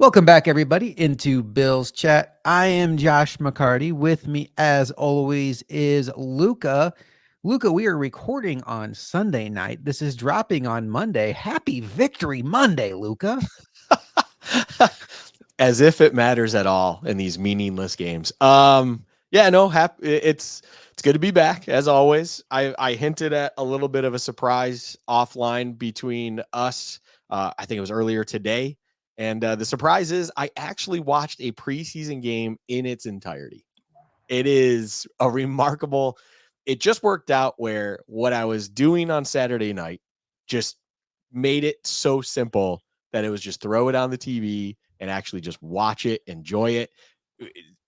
Welcome back, everybody, into Bill's Chat. I am Josh McCarty. With me, as always, is Luka. Luka, we are recording on Sunday night. This is dropping on Monday. Happy Victory Monday, Luka. As if it matters at all in these meaningless games. Yeah, no, it's good to be back as always. I hinted at a little bit of a surprise offline between us. I think it was earlier today, and the surprise is I actually watched a preseason game in its entirety. It is a remarkable. It just worked out where what I was doing on Saturday night just made it so simple that it was just throw it on the TV and actually just watch it, enjoy it.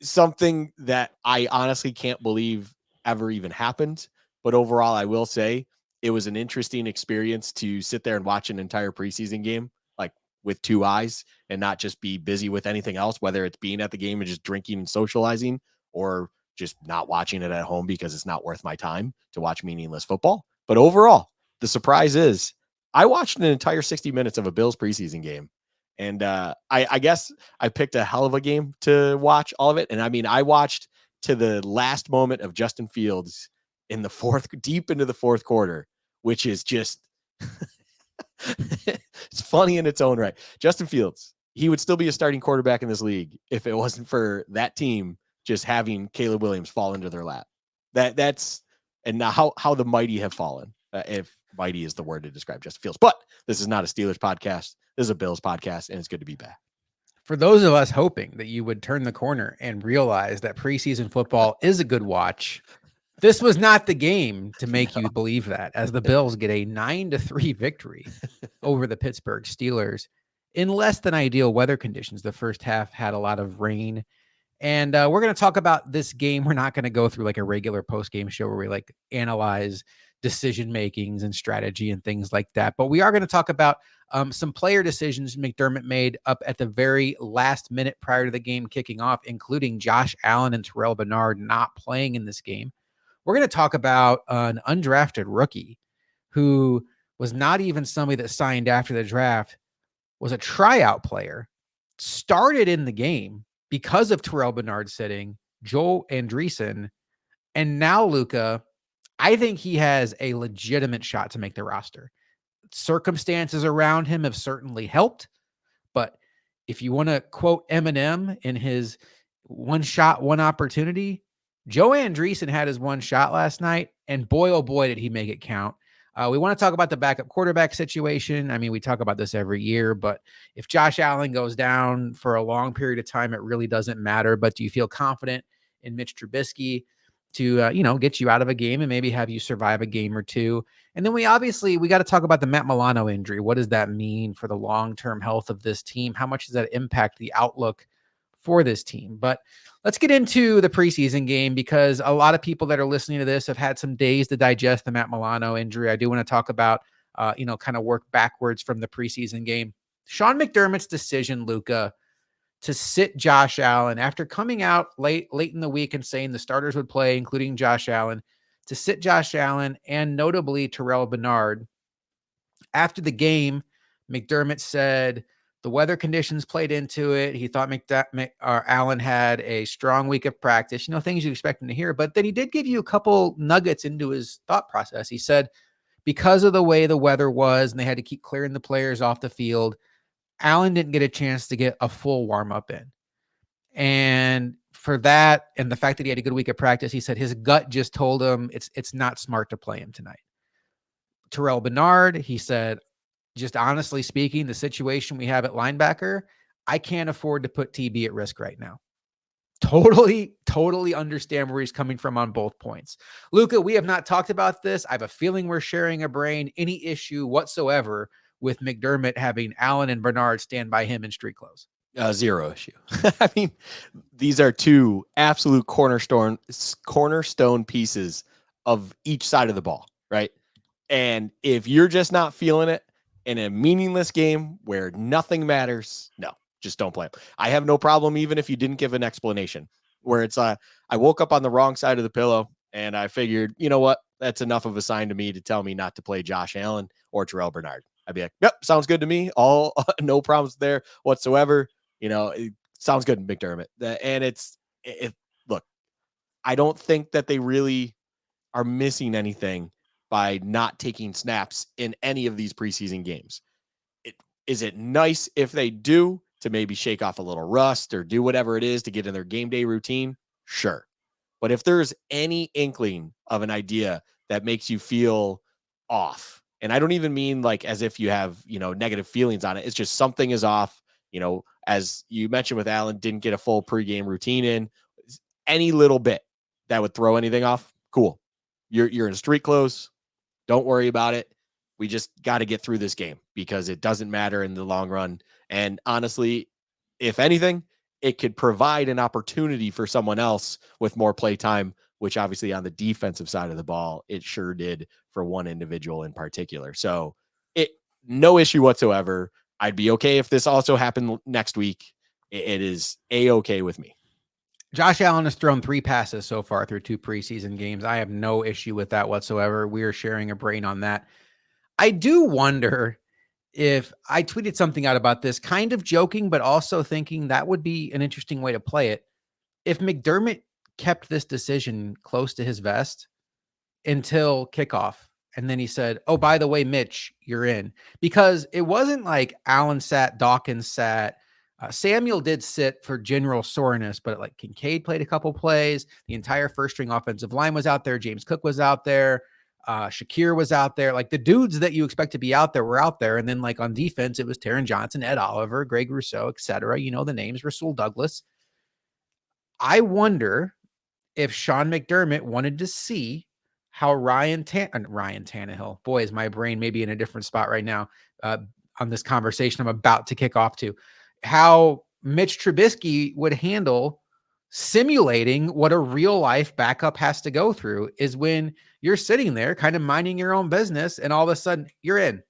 Something that I honestly can't believe ever even happened. But overall, I will say it was an interesting experience to sit there and watch an entire preseason game, like with two eyes and not just be busy with anything else, whether it's being at the game and just drinking and socializing or just not watching it at home because it's not worth my time to watch meaningless football. But overall, the surprise is I watched an entire 60 minutes of a Bills preseason game. And I guess I picked a hell of a game to watch all of it. And I mean, I watched to the last moment of Justin Fields in the deep into the fourth quarter, which is just, it's funny in its own right. Justin Fields, he would still be a starting quarterback in this league if it wasn't for that team just having Caleb Williams fall into their lap. That's and now how the mighty have fallen. If mighty is the word to describe Justin Fields, but this is not a Steelers podcast. This is a Bills podcast, and it's good to be back. For those of us hoping that you would turn the corner and realize that preseason football is a good watch, this was not the game to make you believe that, as the Bills get a 9-3 victory over the Pittsburgh Steelers in less than ideal weather conditions. The first half had a lot of rain. And we're going to talk about this game. We're not going to go through like a regular post-game show where we like analyze decision makings and strategy and things like that. But we are going to talk about some player decisions McDermott made up at the very last minute prior to the game kicking off, including Josh Allen and Terrell Bernard not playing in this game. We're going to talk about an undrafted rookie who was not even somebody that signed after the draft, was a tryout player, started in the game because of Terrell Bernard sitting, Joe Andreessen, and now Luka. I think he has a legitimate shot to make the roster. Circumstances around him have certainly helped, but if you want to quote Eminem in his one shot, one opportunity, Joe Andreessen had his one shot last night, and boy, oh boy, did he make it count. We want to talk about the backup quarterback situation. I mean, we talk about this every year, but if Josh Allen goes down for a long period of time, it really doesn't matter. But do you feel confident in Mitch Trubisky to, get you out of a game and maybe have you survive a game or two? And then we got to talk about the Matt Milano injury. What does that mean for the long-term health of this team? How much does that impact the outlook for this team? But let's get into the preseason game because a lot of people that are listening to this have had some days to digest the Matt Milano injury. I do want to talk about, kind of work backwards from the preseason game. Sean McDermott's decision, Luka, to sit Josh Allen after coming out late in the week and saying the starters would play, including Josh Allen, to sit Josh Allen and notably Terrell Bernard. After the game, McDermott said the weather conditions played into it. He thought Allen had a strong week of practice, things you expect him to hear. But then he did give you a couple nuggets into his thought process. He said, because of the way the weather was and they had to keep clearing the players off the field, Allen didn't get a chance to get a full warm up in. And for that, and the fact that he had a good week of practice, he said his gut just told him it's not smart to play him tonight. Terrell Bernard, he said, just honestly speaking, the situation we have at linebacker, I can't afford to put TB at risk right now. Totally understand where he's coming from on both points. Luka, we have not talked about this. I have a feeling we're sharing a brain. Any issue whatsoever with McDermott having Allen and Bernard stand by him in street clothes? Zero issue. I mean, these are two absolute cornerstone pieces of each side of the ball, right? And if you're just not feeling it in a meaningless game where nothing matters, no, just don't play. I have no problem even if you didn't give an explanation. Where it's I woke up on the wrong side of the pillow and I figured, you know what, that's enough of a sign to me to tell me not to play Josh Allen or Terrell Bernard. I'd be like, yep, sounds good to me. All no problems there whatsoever. It sounds good, McDermott. And look, I don't think that they really are missing anything by not taking snaps in any of these preseason games. Is it nice if they do to maybe shake off a little rust or do whatever it is to get in their game day routine? Sure. But if there's any inkling of an idea that makes you feel off, and I don't even mean like as if you have, negative feelings on it. It's just something is off, as you mentioned with Allen, didn't get a full pregame routine in. Any little bit that would throw anything off, cool. You're in street clothes. Don't worry about it. We just got to get through this game because it doesn't matter in the long run. And honestly, if anything, it could provide an opportunity for someone else with more play time, which obviously on the defensive side of the ball, it sure did for one individual in particular. So no issue whatsoever. I'd be okay if this also happened next week. It is A-okay with me. Josh Allen has thrown 3 passes so far through 2 preseason games. I have no issue with that whatsoever. We are sharing a brain on that. I do wonder if I tweeted something out about this, kind of joking, but also thinking that would be an interesting way to play it. If McDermott kept this decision close to his vest until kickoff, and then he said, "Oh, by the way, Mitch, you're in," because it wasn't like Allen sat, Dawkins sat. Samuel did sit for general soreness, but like Kincaid played a couple plays. The entire first string offensive line was out there. James Cook was out there. Shakir was out there. Like the dudes that you expect to be out there were out there. And then like on defense, it was Taron Johnson, Ed Oliver, Greg Rousseau, etc. You know the names, Rasul Douglas. I wonder if Sean McDermott wanted to see how Ryan Tannehill, boy, is my brain maybe in a different spot right now on this conversation I'm about to kick off to, how Mitch Trubisky would handle simulating what a real life backup has to go through is when you're sitting there kind of minding your own business and all of a sudden you're in.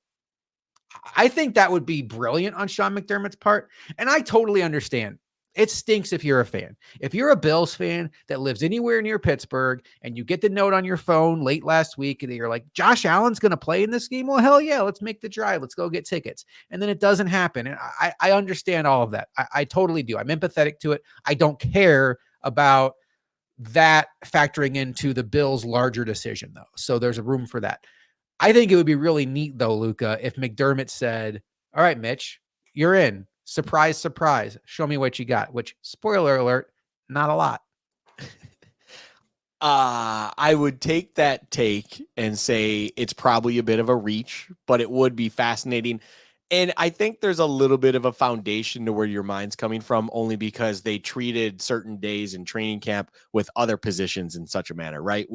I think that would be brilliant on Sean McDermott's part. And I totally understand. It stinks if you're a fan. If you're a Bills fan that lives anywhere near Pittsburgh and you get the note on your phone late last week and you're like, Josh Allen's going to play in this game. Well, hell yeah, let's make the drive. Let's go get tickets. And then it doesn't happen. And I understand all of that. I totally do. I'm empathetic to it. I don't care about that factoring into the Bills' larger decision, though. So there's a room for that. I think it would be really neat, though, Luka, if McDermott said, all right, Mitch, you're in. Surprise, surprise. Show me what you got, which, spoiler alert, not a lot. I would take that take and say it's probably a bit of a reach, but it would be fascinating. And I think there's a little bit of a foundation to where your mind's coming from, only because they treated certain days in training camp with other positions in such a manner, right?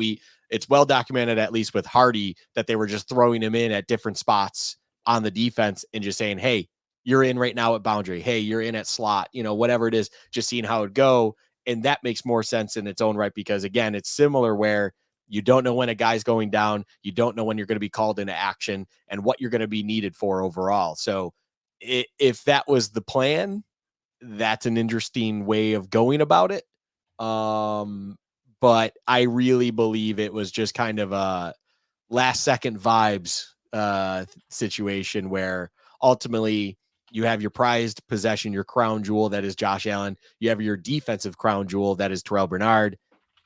It's well documented, at least with Hardy, that they were just throwing him in at different spots on the defense and just saying, hey, you're in right now at boundary. Hey, you're in at slot, whatever it is, just seeing how it go. And that makes more sense in its own right, because again, it's similar where you don't know when a guy's going down. You don't know when you're going to be called into action and what you're going to be needed for overall. So if that was the plan, that's an interesting way of going about it. But I really believe it was just kind of a last second vibes situation where ultimately you have your prized possession, your crown jewel, that is Josh Allen. You have your defensive crown jewel, that is Terrell Bernard.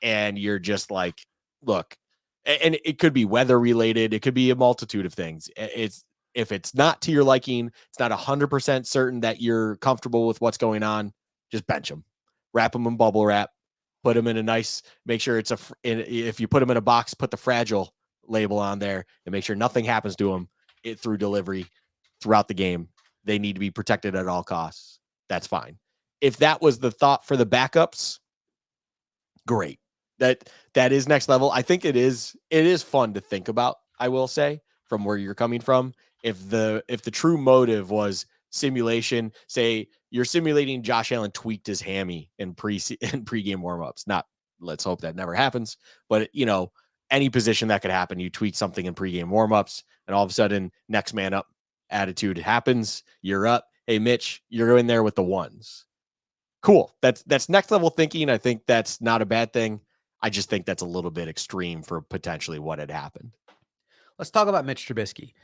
And you're just like, look, and it could be weather related. It could be a multitude of things. If it's not to your liking, it's not 100% certain that you're comfortable with what's going on, just bench them, wrap them in bubble wrap, put them in a nice, make sure if you put them in a box, put the fragile label on there and make sure nothing happens to them through delivery throughout the game. They need to be protected at all costs. That's fine. If that was the thought for the backups, great. That is next level. I think it is fun to think about, I will say, from where you're coming from. If the true motive was simulation, say you're simulating Josh Allen tweaked his hammy in pregame warmups. Not, let's hope that never happens, but any position that could happen, you tweak something in pregame warmups, and all of a sudden, next man up attitude happens. You're up. Hey, Mitch, you're in there with the ones. Cool. That's next level thinking. I think that's not a bad thing. I just think that's a little bit extreme for potentially what had happened. Let's talk about Mitch Trubisky.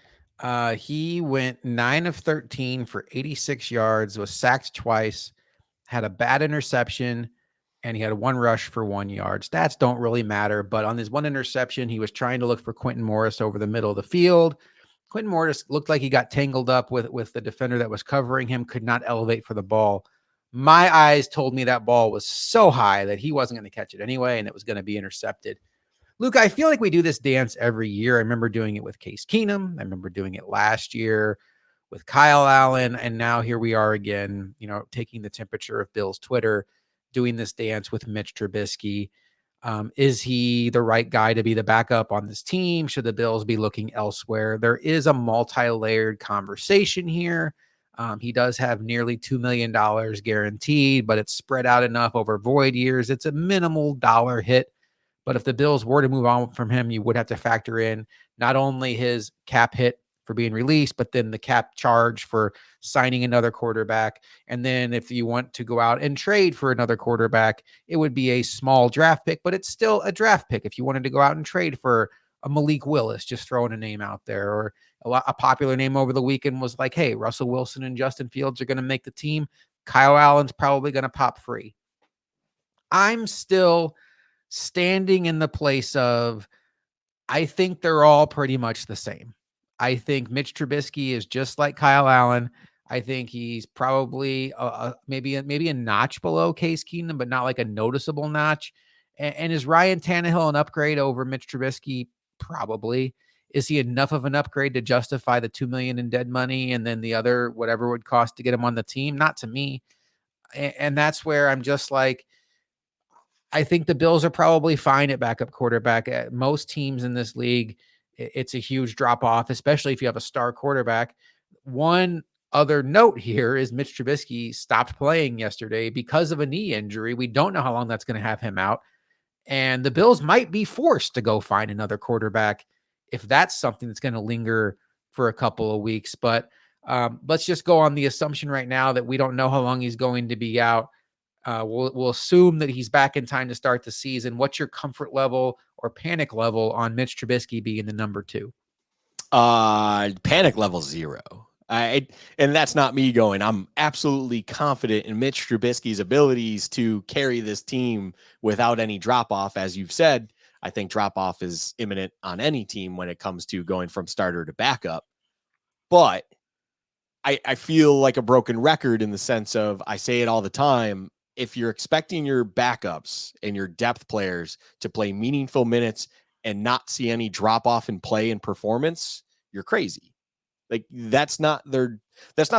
He went 9 of 13 for 86 yards, was sacked twice. had a bad interception, and he had 1 rush for 1 yard. Stats don't really matter, but on this 1 interception, he was trying to look for Quentin Morris over the middle of the field. Quentin Morris looked like he got tangled up with the defender that was covering him, could not elevate for the ball. My eyes told me that ball was so high that he wasn't going to catch it anyway, and it was going to be intercepted. Luke, I feel like we do this dance every year. I remember doing it with Case Keenum. I remember doing it last year with Kyle Allen. And now here we are again, taking the temperature of Bill's Twitter, doing this dance with Mitch Trubisky. Is he the right guy to be the backup on this team? Should the Bills be looking elsewhere? There is a multi-layered conversation here. He does have nearly $2 million guaranteed, but it's spread out enough over void years. It's a minimal dollar hit. But if the Bills were to move on from him, you would have to factor in not only his cap hit for being released, but then the cap charge for signing another quarterback. And then if you want to go out and trade for another quarterback, it would be a small draft pick, but it's still a draft pick. If you wanted to go out and trade for a Malik Willis, just throwing a name out there, or a popular name over the weekend was like, hey, Russell Wilson and Justin Fields are going to make the team. Kyle Allen's probably going to pop free. I'm still standing in the place of, I think they're all pretty much the same. I think Mitch Trubisky is just like Kyle Allen. I think he's probably maybe a notch below Case Keenum, but not like a noticeable notch. And is Ryan Tannehill an upgrade over Mitch Trubisky? Probably. Is he enough of an upgrade to justify the $2 million in dead money and then the other whatever it would cost to get him on the team? Not to me. And that's where I'm just like, I think the Bills are probably fine at backup quarterback. At most teams in this league, it's a huge drop off, especially if you have a star quarterback. One other note here is Mitch Trubisky stopped playing yesterday because of a knee injury. We don't know how long that's going to have him out. And the Bills might be forced to go find another quarterback if that's something that's going to linger for a couple of weeks. But let's just go on the assumption right now that we don't know how long he's going to be out. We'll assume that he's back in time to start the season. What's your comfort level or panic level on Mitch Trubisky being the number 2? Panic level 0. And that's not me going, I'm absolutely confident in Mitch Trubisky's abilities to carry this team without any drop off. As you've said, I think drop off is imminent on any team when it comes to going from starter to backup. But I feel like a broken record in the sense of, I say it all the time, if you're expecting your backups and your depth players to play meaningful minutes and not see any drop off in play and performance, you're crazy. Like that's not their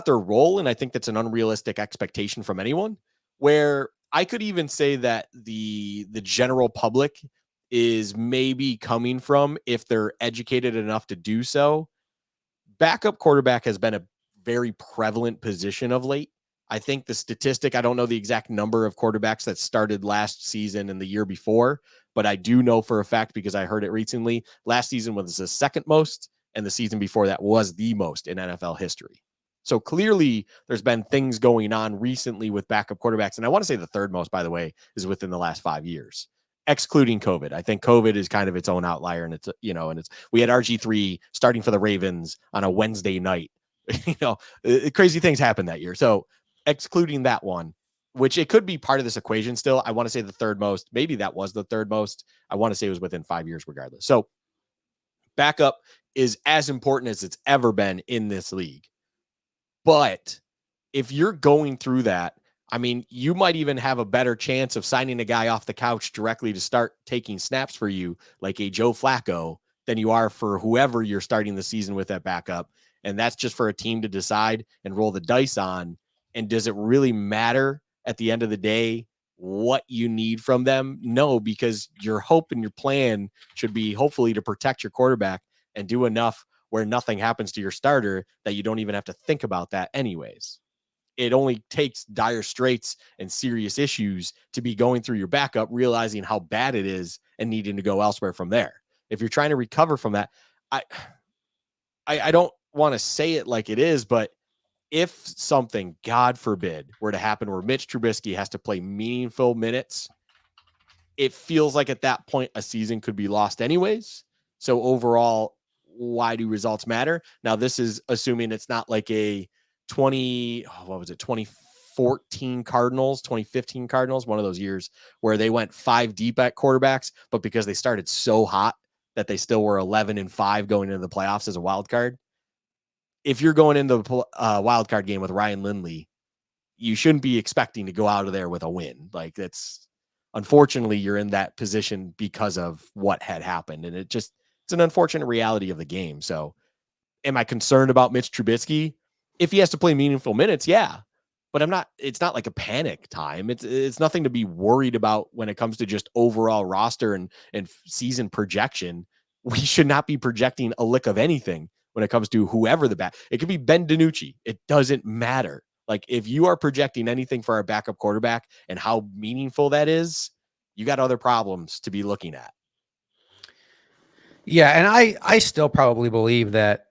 role. And I think that's an unrealistic expectation from anyone, where I could even say that the general public is maybe coming from, if they're educated enough to do so. Backup quarterback has been a very prevalent position of late. I think the statistic, I don't know the exact number of quarterbacks that started last season and the year before, but I do know for a fact, because I heard it recently, last season was the second most, and the season before that was the most in NFL history. So clearly there's been things going on recently with backup quarterbacks. And I want to say the third most, by the way, is within the last 5 years, excluding COVID. I think COVID is kind of its own outlier. And we had RG3 starting for the Ravens on a Wednesday night. Crazy things happened that year. So excluding that one, which it could be part of this equation still, I want to say the third most, maybe that was the third most. I want to say it was within 5 years regardless. So backup is as important as it's ever been in this league. But if you're going through that, I mean, you might even have a better chance of signing a guy off the couch directly to start taking snaps for you, like a Joe Flacco, than you are for whoever you're starting the season with at backup. And that's just for a team to decide and roll the dice on. And does it really matter at the end of the day what you need from them? No, because your hope and your plan should be hopefully to protect your quarterback and do enough where nothing happens to your starter that you don't even have to think about that anyways. It only takes dire straits and serious issues to be going through your backup, realizing how bad it is and needing to go elsewhere from there. If you're trying to recover from that, I don't want to say it like it is, but if something, God forbid, were to happen where Mitch Trubisky has to play meaningful minutes, it feels like at that point a season could be lost anyways. So overall, why do results matter? Now, this is assuming it's not like a 25 2014 Cardinals, 2015 Cardinals, one of those years where they went 5 deep at quarterbacks, but because they started so hot that they still were 11-5 going into the playoffs as a wild card. If you're going into the wild card game with Ryan Lindley, you shouldn't be expecting to go out of there with a win. Like, that's, unfortunately, you're in that position because of what had happened. And it's an unfortunate reality of the game. So am I concerned about Mitch Trubisky? If he has to play meaningful minutes, yeah. But it's not like a panic time. It's nothing to be worried about when it comes to just overall roster and season projection. We should not be projecting a lick of anything when it comes to whoever the back. It could be Ben DiNucci. It doesn't matter. Like, if you are projecting anything for our backup quarterback and how meaningful that is, you got other problems to be looking at. Yeah, and I still probably believe that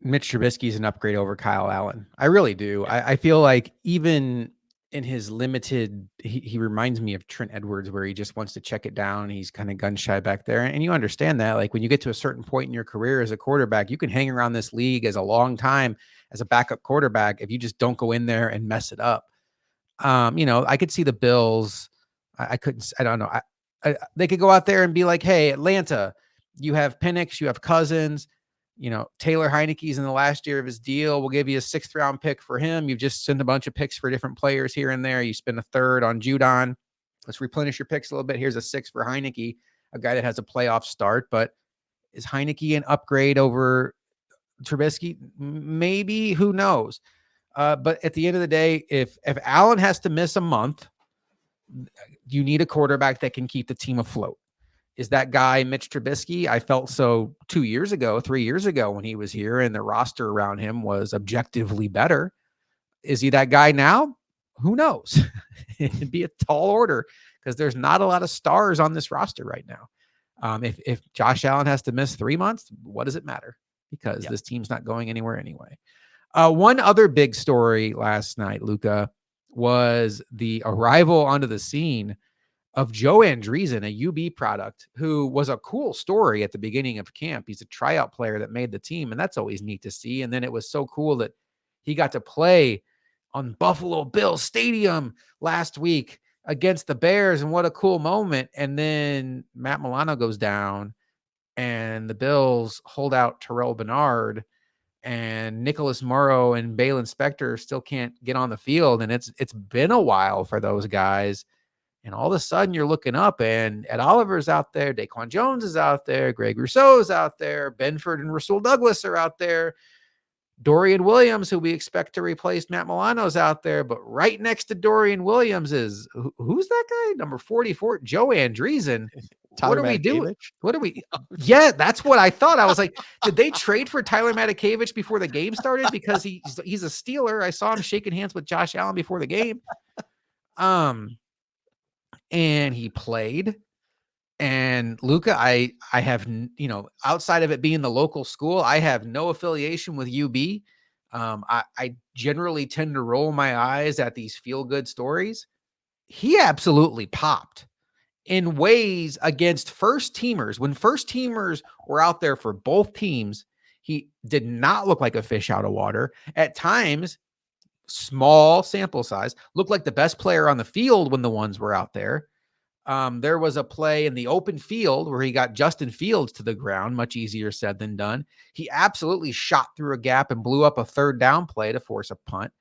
Mitch Trubisky is an upgrade over Kyle Allen. I really do. I feel like even in his limited, he reminds me of Trent Edwards, where he just wants to check it down. He's kind of gun shy back there. And you understand that, like, when you get to a certain point in your career as a quarterback, you can hang around this league as a long time as a backup quarterback if you just don't go in there and mess it up. I could see the Bills. I couldn't, I don't know. They could go out there and be like, hey, Atlanta, you have Penix, you have Cousins, Taylor Heineke's in the last year of his deal. We'll give you a 6th round pick for him. You've just sent a bunch of picks for different players here and there. You spend a 3rd on Judon. Let's replenish your picks a little bit. Here's a 6 for Heineke, a guy that has a playoff start. But is Heineke an upgrade over Trubisky? Maybe. Who knows? But at the end of the day, if Allen has to miss a month, you need a quarterback that can keep the team afloat. Is that guy Mitch Trubisky? I felt so 2 years ago, 3 years ago when he was here, and the roster around him was objectively better. Is he that guy now? Who knows? It'd be a tall order because there's not a lot of stars on this roster right now. If Josh Allen has to miss 3 months, what does it matter? Because this team's not going anywhere anyway. One other big story last night, Luka, was the arrival onto the scene of Joe Andreessen, a UB product, who was a cool story at the beginning of camp. He's a tryout player that made the team, and that's always neat to see. And then it was so cool that he got to play on Buffalo Bills Stadium last week against the Bears, and what a cool moment. And then Matt Milano goes down, and the Bills hold out Terrell Bernard, and Nicholas Morrow and Balin Spector still can't get on the field. And it's been a while for those guys. And all of a sudden you're looking up, and Ed Oliver's out there. Daquan Jones is out there. Greg Rousseau's out there. Benford and Rasul Douglas are out there. Dorian Williams, who we expect to replace Matt Milano's out there. But right next to Dorian Williams is, who's that guy? Number 44, Joe Andreessen. What are we doing? What are we? Yeah, that's what I thought. I was like, did they trade for Tyler Matakevich before the game started? Because he's a Steeler. I saw him shaking hands with Josh Allen before the game. And he played. And Luka, I have, outside of it being the local school, I have no affiliation with UB. I generally tend to roll my eyes at these feel-good stories. He absolutely popped in ways against first teamers. When first teamers were out there for both teams, he did not look like a fish out of water. At times, small sample size, looked like the best player on the field when the ones were out there. There was a play in the open field where he got Justin Fields to the ground, much easier said than done. He absolutely shot through a gap and blew up a 3rd down play to force a punt.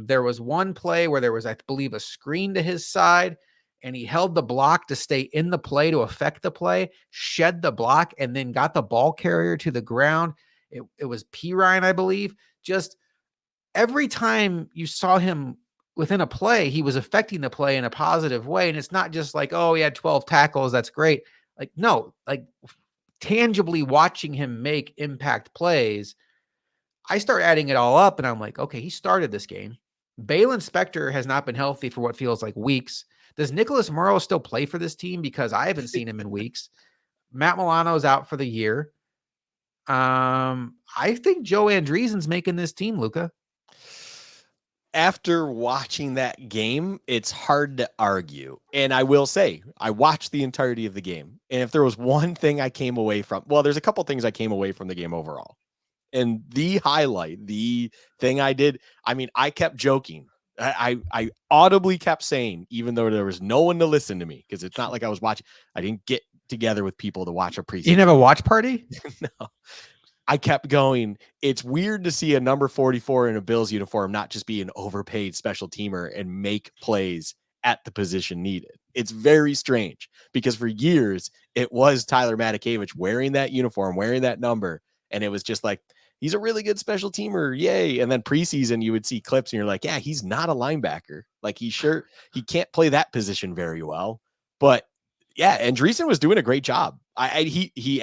There was one play where there was, I believe, a screen to his side, and he held the block to stay in the play to affect the play, shed the block, and then got the ball carrier to the ground. It was Pirine, I believe. Just every time you saw him within a play, he was affecting the play in a positive way. And it's not just like, oh, he had 12 tackles. That's great. Like, no, like tangibly watching him make impact plays. I start adding it all up and I'm like, okay, he started this game. Balin Spector has not been healthy for what feels like weeks. Does Nicholas Morrow still play for this team? Because I haven't seen him in weeks. Matt Milano's out for the year. I think Joe Andreessen's making this team, Luka. After watching that game, it's hard to argue. And I will say, I watched the entirety of the game. And if there was one thing I came away from, well, there's a couple things I came away from the game overall. And the highlight, the thing I did, I mean, I kept joking I audibly kept saying, even though there was no one to listen to me, because it's not like I was watching. I didn't get together with people to watch a preseason. You didn't have a watch party? No. I kept going. It's weird to see a number 44 in a Bills uniform not just be an overpaid special teamer and make plays at the position needed. It's very strange because for years it was Tyler Matakevich wearing that uniform, wearing that number, and it was just like, he's a really good special teamer, yay. And then preseason you would see clips and you're like, yeah, he's not a linebacker. Like he can't play that position very well. But yeah, Andreessen was doing a great job. He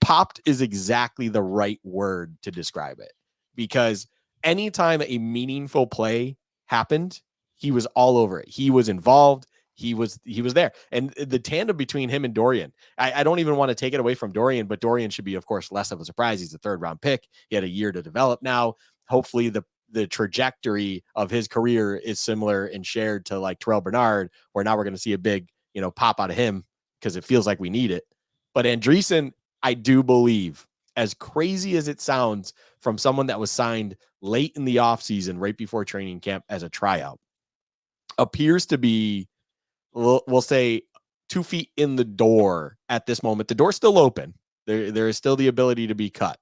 popped is exactly the right word to describe it, because anytime a meaningful play happened, he was all over it. He was involved. He was there. And the tandem between him and Dorian, I don't even want to take it away from Dorian, but Dorian should be, of course, less of a surprise. He's a 3rd round pick. He had a year to develop now. Hopefully the trajectory of his career is similar and shared to like Terrell Bernard, where now we're going to see a big, pop out of him, because it feels like we need it. But Andreessen, I do believe, as crazy as it sounds from someone that was signed late in the offseason, right before training camp as a tryout, appears to be, we'll say, 2 feet in the door at this moment. The door's still open. There is still the ability to be cut.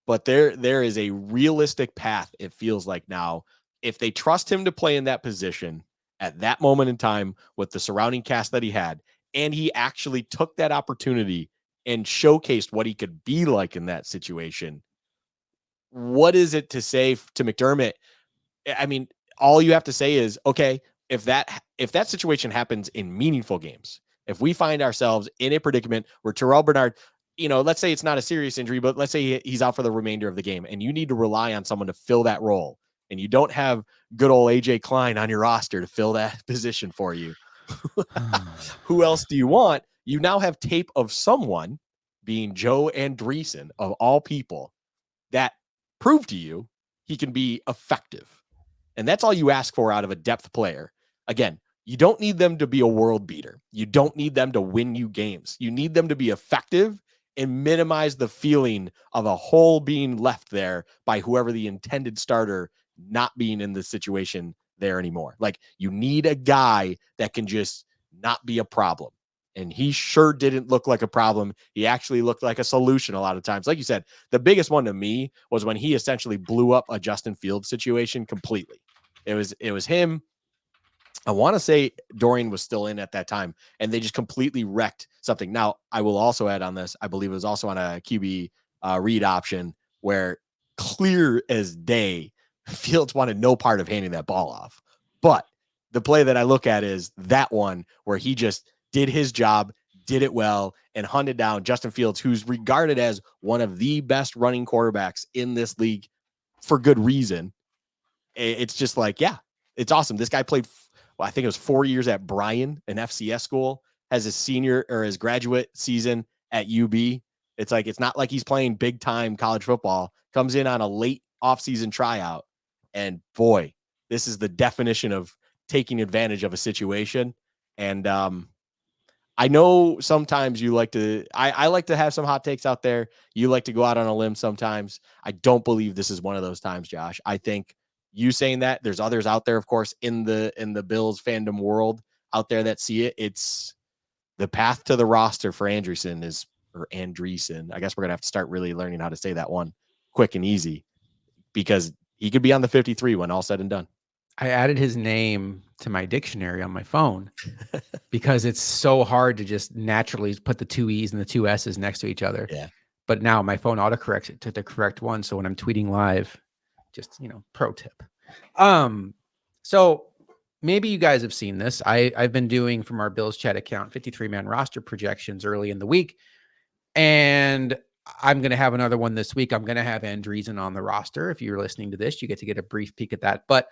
But there is a realistic path, it feels like now, if they trust him to play in that position at that moment in time with the surrounding cast that he had, and he actually took that opportunity and showcased what he could be like in that situation. What is it to say to McDermott? I mean, all you have to say is, okay, if that situation happens in meaningful games, if we find ourselves in a predicament where Terrell Bernard, let's say it's not a serious injury, but let's say he's out for the remainder of the game and you need to rely on someone to fill that role, and you don't have good old AJ Klein on your roster to fill that position for you. Who else do you want? You now have tape of someone, being Joe Andreessen of all people, that proved to you he can be effective. And that's all you ask for out of a depth player. Again, you don't need them to be a world beater. You don't need them to win you games. You need them to be effective and minimize the feeling of a hole being left there by whoever the intended starter not being in the situation there anymore. Like, you need a guy that can just not be a problem. And he sure didn't look like a problem. He actually looked like a solution a lot of times. Like you said, the biggest one to me was when he essentially blew up a Justin Fields situation completely. It was him. I want to say Dorian was still in at that time, and they just completely wrecked something. Now, I will also add on this, I believe it was also on a QB read option where, clear as day, Fields wanted no part of handing that ball off. But the play that I look at is that one where he just did his job, did it well, and hunted down Justin Fields, who's regarded as one of the best running quarterbacks in this league for good reason. It's just like, yeah, it's awesome. This guy played, I think it was 4 years at Bryan, an FCS school, has his senior or his graduate season at UB. It's like, it's not like he's playing big time college football, comes in on a late offseason tryout. And boy, this is the definition of taking advantage of a situation. And I know sometimes you like to, I like to have some hot takes out there. You like to go out on a limb sometimes. I don't believe this is one of those times, Josh. I think you saying that, there's others out there, of course, in the Bills fandom world out there that see it. It's the path to the roster for Andreessen. I guess we're going to have to start really learning how to say that one quick and easy, because he could be on the 53 when all said and done. I added his name to my dictionary on my phone because it's so hard to just naturally put the 2 E's and the 2 S's next to each other. Yeah. But now my phone autocorrects it to the correct one. So when I'm tweeting live, just, pro tip. So maybe you guys have seen this. I've been doing, from our Bills chat account, 53-man roster projections early in the week. And I'm going to have another one this week. I'm going to have Andreessen on the roster. If you're listening to this, you get to get a brief peek at that. But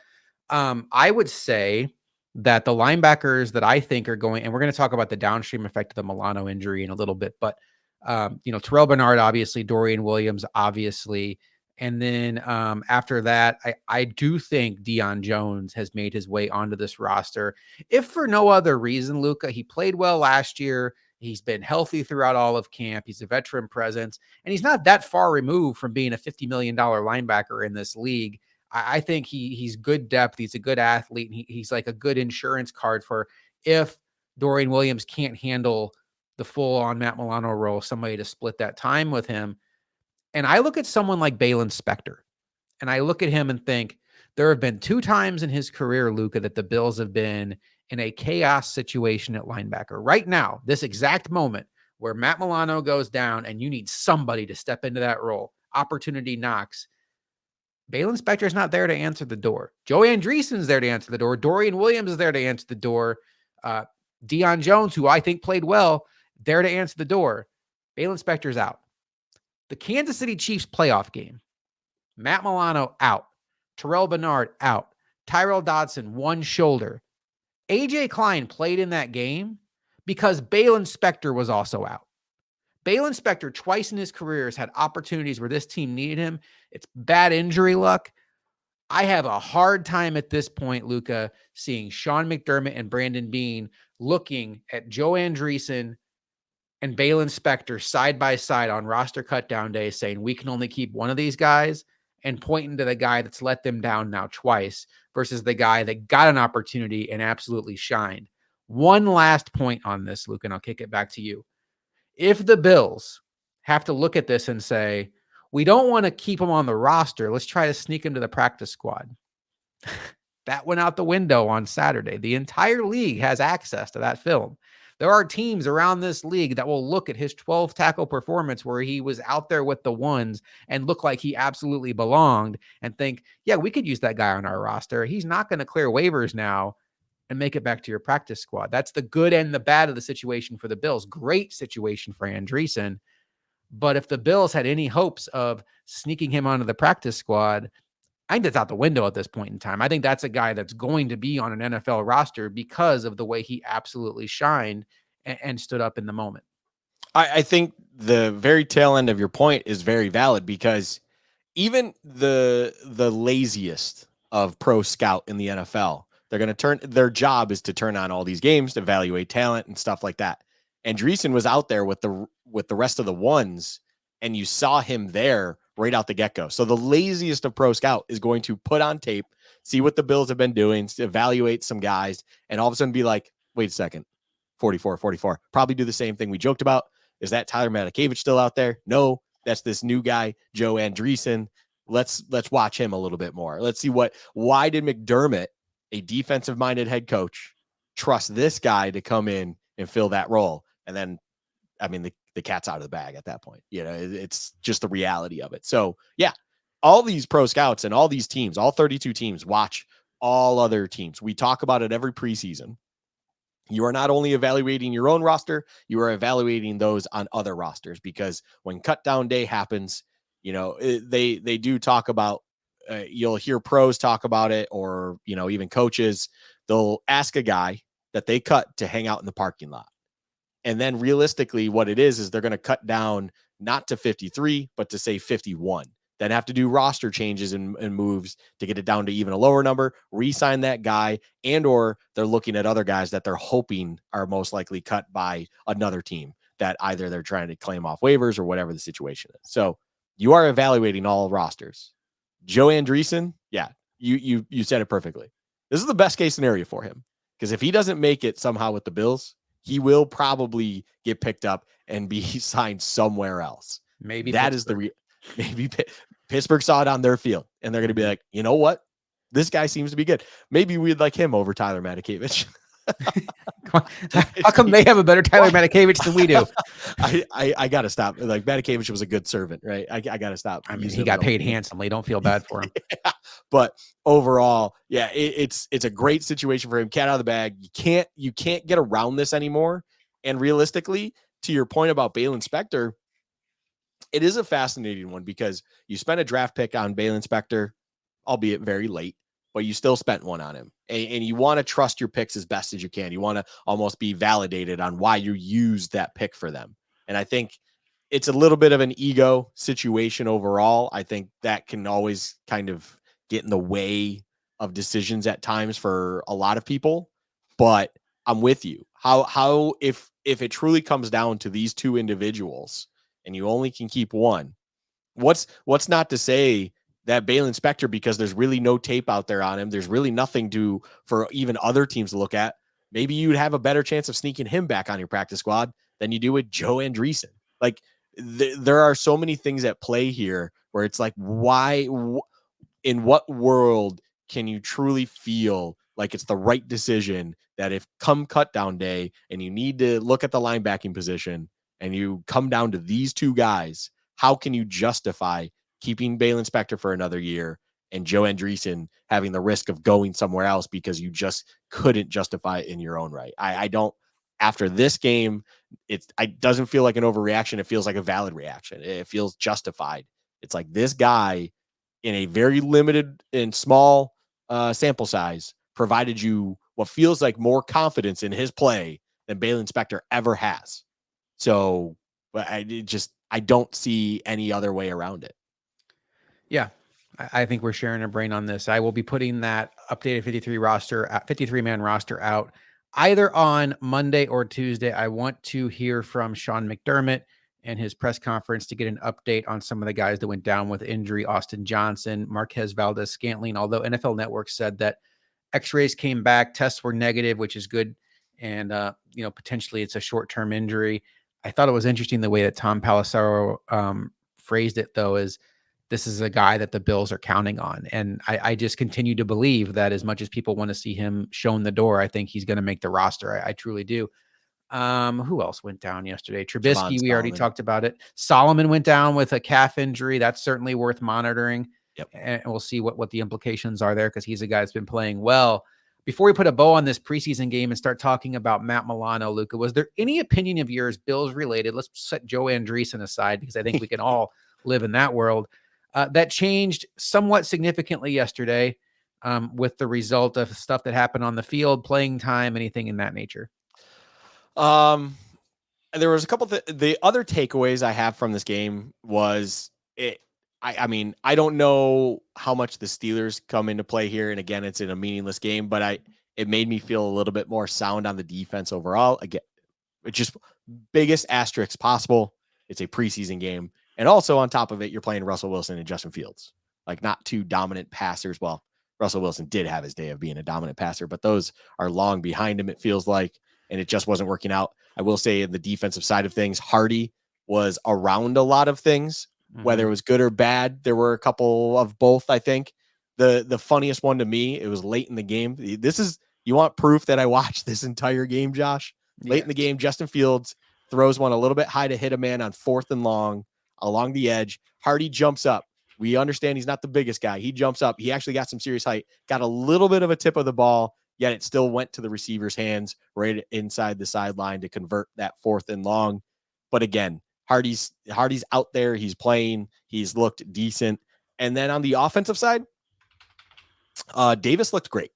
I would say that the linebackers that I think are going, and we're going to talk about the downstream effect of the Milano injury in a little bit, but Terrell Bernard, obviously, Dorian Williams, obviously. And then after that, I do think Deion Jones has made his way onto this roster. If for no other reason, Luka, he played well last year. He's been healthy throughout all of camp. He's a veteran presence, and he's not that far removed from being a $50 million linebacker in this league. I think he's good depth. He's a good athlete. And he's like a good insurance card for if Dorian Williams can't handle the full on Matt Milano role, somebody to split that time with him. And I look at someone like Balin Spector, and I look at him and think there have been 2 times in his career, Luka, that the Bills have been in a chaos situation at linebacker. Right now, this exact moment where Matt Milano goes down and you need somebody to step into that role, opportunity knocks. Balin Spector's not there to answer the door. Joe Andreessen's there to answer the door. Dorian Williams is there to answer the door. Deion Jones, who I think played well, there to answer the door. Balin Spector's out. The Kansas City Chiefs playoff game, Matt Milano out. Terrell Bernard out. Tyrell Dodson, one shoulder. AJ Klein played in that game because Balin Spector was also out. Balin Spector twice in his career has had opportunities where this team needed him. It's bad injury luck. I have a hard time at this point, Luka, seeing Sean McDermott and Brandon Beane looking at Joe Andreessen and Balin Spector side by side on roster cutdown day saying we can only keep one of these guys and pointing to the guy that's let them down now twice versus the guy that got an opportunity and absolutely shined. One last point on this, Luke, and I'll kick it back to you. If the Bills have to look at this and say, we don't want to keep him on the roster, let's try to sneak him to the practice squad. That went out the window on Saturday. The entire league has access to that film. There are teams around this league that will look at his 12 tackle performance where he was out there with the ones and look like he absolutely belonged and think, yeah, we could use that guy on our roster. He's not going to clear waivers now and make it back to your practice squad. That's the good and the bad of the situation for the Bills. Great situation for Andreessen. But if the Bills had any hopes of sneaking him onto the practice squad, I think that's out the window at this point in time. I think that's a guy that's going to be on an NFL roster because of the way he absolutely shined and stood up in the moment. I think the very tail end of your point is very valid because even the laziest of pro scout in the NFL, they're going to turn, their job is to turn on all these games, to evaluate talent and stuff like that. Andreessen was out there with the rest of the ones, and you saw him there right out the get-go. So the laziest of pro scout is going to put on tape, see what the Bills have been doing, evaluate some guys, and all of a sudden be like, wait a second, 44. Probably do the same thing we joked about. Is that Tyler Matakevich still out there? No, that's this new guy, Joe Andreessen. Let's watch him a little bit more. Let's see why did McDermott, a defensive-minded head coach, trust this guy to come in and fill that role? And then, I mean, the cat's out of the bag at that point. You know, it's just the reality of it. So, yeah, all these pro scouts and all these teams, all 32 teams, watch all other teams. We talk about it every preseason. You are not only evaluating your own roster, you are evaluating those on other rosters, because when cut down day happens, you know, they do talk about, you'll hear pros talk about it, or, you know, even coaches, they'll ask a guy that they cut to hang out in the parking lot. And then realistically, what it is they're going to cut down not to 53, but to say 51. Then have to do roster changes and moves to get it down to even a lower number, re-sign that guy, and or they're looking at other guys that they're hoping are most likely cut by another team that either they're trying to claim off waivers or whatever the situation is. So you are evaluating all rosters. Joe Andreessen, yeah, you said it perfectly. This is the best case scenario for him, because if he doesn't make it somehow with the Bills, he will probably get picked up and be signed somewhere else. Maybe that Pittsburgh. is maybe Pittsburgh saw it on their field, and they're going to be like, you know what? This guy seems to be good. Maybe we'd like him over Tyler Matakevich. How come they have a better Tyler Matakevich than we do? I got to stop. Like, Matakevich was a good servant, right? I got to stop. I mean, he got paid handsomely. Don't feel bad for him. Yeah. But overall, yeah, it's a great situation for him. Cat out of the bag. You can't get around this anymore. And realistically, to your point about Balin Spector, it is a fascinating one, because you spent a draft pick on Balin Spector, albeit very late, but you still spent one on him. And you want to trust your picks as best as you can. You want to almost be validated on why you used that pick for them. And I think it's a little bit of an ego situation overall. I think that can always kind of get in the way of decisions at times for a lot of people. But I'm with you. How if it truly comes down to these two individuals and you only can keep one, what's not to say that Balin Spector, because there's really no tape out there on him. There's really nothing for even other teams to look at. Maybe you'd have a better chance of sneaking him back on your practice squad than you do with Joe Andreessen. Like there are so many things at play here where it's like, why, in what world can you truly feel like it's the right decision that if come cut down day and you need to look at the linebacking position and you come down to these two guys, how can you justify keeping Balin Spector for another year and Joe Andreessen having the risk of going somewhere else because you just couldn't justify it in your own right? I don't, after this game, it doesn't feel like an overreaction. It feels like a valid reaction. It feels justified. It's like this guy in a very limited and small sample size provided you what feels like more confidence in his play than Balin Spector ever has. So I don't see any other way around it. Yeah, I think we're sharing a brain on this. I will be putting that updated 53-man roster out either on Monday or Tuesday. I want to hear from Sean McDermott and his press conference to get an update on some of the guys that went down with injury. Austin Johnson, Marquez Valdez-Scantling, although NFL Network said that x-rays came back, tests were negative, which is good. And, potentially it's a short-term injury. I thought it was interesting the way that Tom Pelissero phrased it, though, is this is a guy that the Bills are counting on. And I just continue to believe that as much as people want to see him shown the door, I think he's going to make the roster. I truly do. Who else went down yesterday? Trubisky, we already talked about it. Solomon went down with a calf injury. That's certainly worth monitoring. Yep. And we'll see what the implications are there, because he's a guy that's been playing well. Before we put a bow on this preseason game and start talking about Matt Milano, Luka, was there any opinion of yours, Bills related? Let's set Joe Andreessen aside, because I think we can all live in that world. That changed somewhat significantly yesterday with the result of stuff that happened on the field, playing time, anything in that nature. There was a couple the other takeaways I have from this game was it. I mean, I don't know how much the Steelers come into play here, and again, it's in a meaningless game, but it made me feel a little bit more sound on the defense overall. Again, it's just biggest asterisks possible. It's a preseason game, and also on top of it, you're playing Russell Wilson and Justin Fields, like not two dominant passers. Well, Russell Wilson did have his day of being a dominant passer, but those are long behind him, it feels like, and it just wasn't working out. I will say, in the defensive side of things, Hardy was around a lot of things, whether it was good or bad. There were a couple of both, I think. The funniest one to me, it was late in the game. You want proof that I watched this entire game, Josh? Late in the game, Justin Fields throws one a little bit high to hit a man on 4th and long along the edge. Hardy jumps up. We understand he's not the biggest guy. He jumps up. He actually got some serious height, got a little bit of a tip of the ball, yet it still went to the receiver's hands right inside the sideline to convert that 4th and long. But again, Hardy's out there. He's playing. He's looked decent. And then on the offensive side, Davis looked great.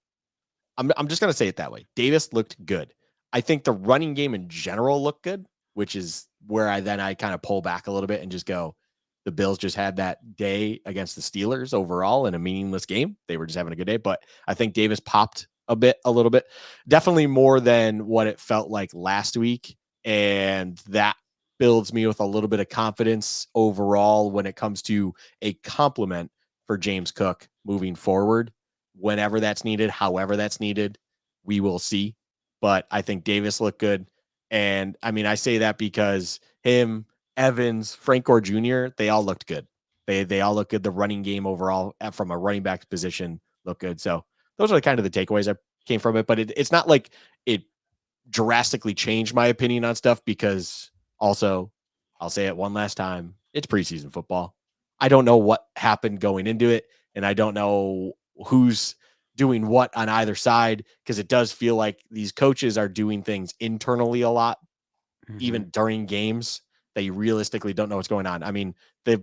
I'm just going to say it that way. Davis looked good. I think the running game in general looked good, which is where I kind of pull back a little bit and just go, the Bills just had that day against the Steelers overall in a meaningless game. They were just having a good day, but I think Davis popped a little bit, definitely more than what it felt like last week. And that builds me with a little bit of confidence overall when it comes to a compliment for James Cook moving forward. Whenever that's needed, however that's needed, we will see. But I think Davis looked good. And I mean, I say that because him, Evans, Frank Gore Jr., they all looked good. They all look good. The running game overall from a running back position looked good. So those are kind of the takeaways I came from it. But it's not like it drastically changed my opinion on stuff, because also, I'll say it one last time, it's preseason football. I don't know what happened going into it, and I don't know who's doing what on either side, because it does feel like these coaches are doing things internally a lot, even during games, that you realistically don't know what's going on. I mean, the